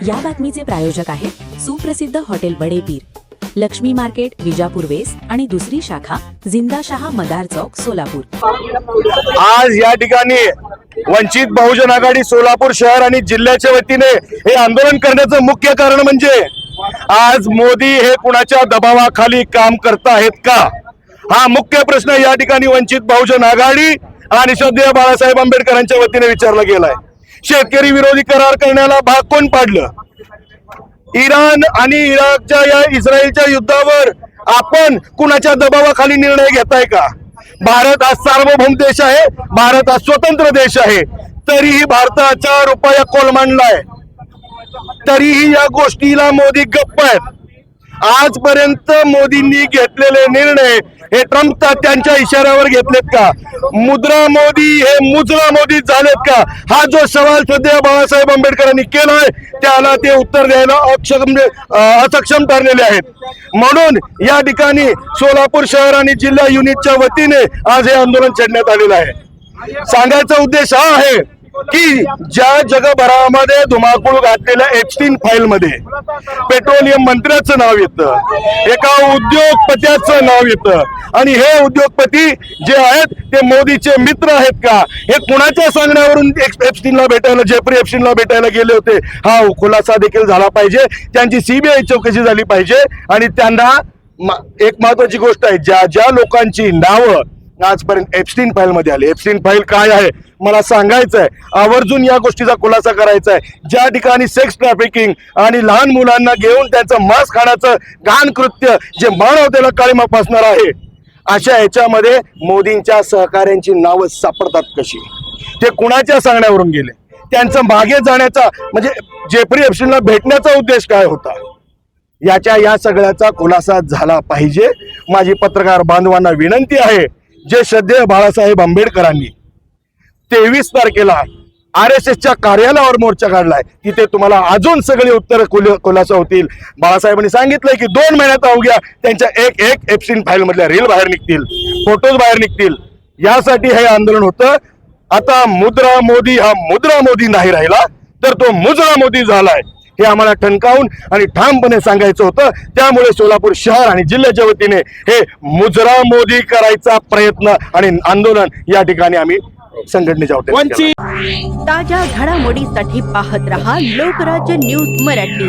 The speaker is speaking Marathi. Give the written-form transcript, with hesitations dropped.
या बातमीचे प्रायोजक आहेत सुप्रसिद्ध hotel Badepeer, Lakshmi market, Vijapur west आणि दुसरी शाखा जिंदाशहा मदार चौक, सोलापूर। आज या ठिकाणी वंचित बहुजन आघाडी सोलापूर शहर आणि जिल्ह्याच्या वतीने हे आंदोलन करण्याचं मुख्य कारण म्हणजे आज मोदी हे कुणाच्या दबावाखाली काम करत आहेत का, हा मुख्य प्रश्न या ठिकाणी वंचित बहुजन आघाडी आणि श्रद्धेय बाळासाहेब आंबेडकरांच्या वतीने विचारला गेलाय। शेतकरी विरोधी करार करण्याला भाग कोण पाडलं? इराण आणि इराकच्या या इस्रायलच्या युद्धावर आपण कुणाच्या दबावाखाली निर्णय घेताय का? भारत हा सार्वभौम देश आहे, भारत हा स्वतंत्र देश आहे, तरीही भारताचा रुपया कोलमांडलाय, तरीही या गोष्टीला मोदी गप्प आहेत। आजपर्यंत मोदींनी घेतलेले निर्णय हे ट्रम्प तात्यांच्या इशाऱ्यावर घेतलेत का? मुद्रा मोदी हे मुजरा मोदी झालेत का? हा जो सवाल सध्या बाळासाहेब आंबेडकरांनी केलाय त्याला ते उत्तर द्यायला असक्षम ठरलेले आहेत। म्हणून या ठिकाणी सोलापूर शहर आणि जिल्हा युनिटच्या वतीने आज हे आंदोलन छेडण्यात आलेलं आहे। सांगायचा उद्देश हा आहे की ज्या जगभरामध्ये धुमाकूळ घातलेल्या एप्स्टीन फाईल मध्ये पेट्रोलियम मंत्र्याचं नाव येतं, एका उद्योगपत्याचं नाव येतं, आणि हे उद्योगपती जे आहेत ते मोदीचे मित्र आहेत का? हे कुणाच्या सांगण्यावरून एप्स्टीनला भेटायला, जेफ्री एप्स्टीनला भेटायला गेले होते, हा खुलासा देखील झाला पाहिजे। त्यांची सीबीआय चौकशी झाली पाहिजे आणि त्यांना एक महत्वाची गोष्ट आहे, ज्या ज्या लोकांची नावं आजपर्यंत एप्स्टीन फाईल मध्ये आली, एप्स्टीन फाईल काय आहे मला सांगायचं आहे, आवर्जून या गोष्टीचा खुलासा करायचा आहे। ज्या ठिकाणी सेक्स ट्रॅफिकिंग आणि लहान मुलांना घेऊन त्यांचं मांस खाण्याचं घाण कृत्य जे मानवतेला काळिमा फासणार आहे, अशा याच्यामध्ये मोदींच्या सहकाऱ्यांची नावं सापडतात कशी? ते कुणाच्या सांगण्यावरून गेले? त्यांचं मागे जाण्याचा म्हणजे जेफ्री एप्स्टीनला भेटण्याचा उद्देश काय होता? या सगळ्याचा खुलासा झाला पाहिजे। माझी पत्रकार बांधवांना विनंती आहे, जे श्रद्धेय बाळासाहेब आंबेडकरांनी 23 तारखेला RSSच्या कार्यालयावर मोर्चा काढलाय, तिथे तुम्हाला अजून सगळे उत्तर खुलासा होतील। बाळासाहेबांनी सांगितलंय की 2 महिन्यात अवघ्या त्यांच्या एक एप्स्टीन फाईल मधल्या रील बाहेर निघतील, फोटोज बाहेर निघतील। यासाठी हे आंदोलन होतं। आता मुद्रा मोदी हा मुद्रा मोदी नाही राहिला, तर तो मुजरा मोदी झालाय, हे आम्हाला ठणकावून आणि ठामपणे सांगायचं होतं। त्यामुळे सोलापूर शहर आणि जिल्ह्याच्या वतीने हे मुजरा मोदी करायचा प्रयत्न आणि आंदोलन या ठिकाणी आम्ही संघटनेच्या वतीने ताज्या घडामोडीसाठी पाहत रहा लोकराज्य न्यूज मराठी।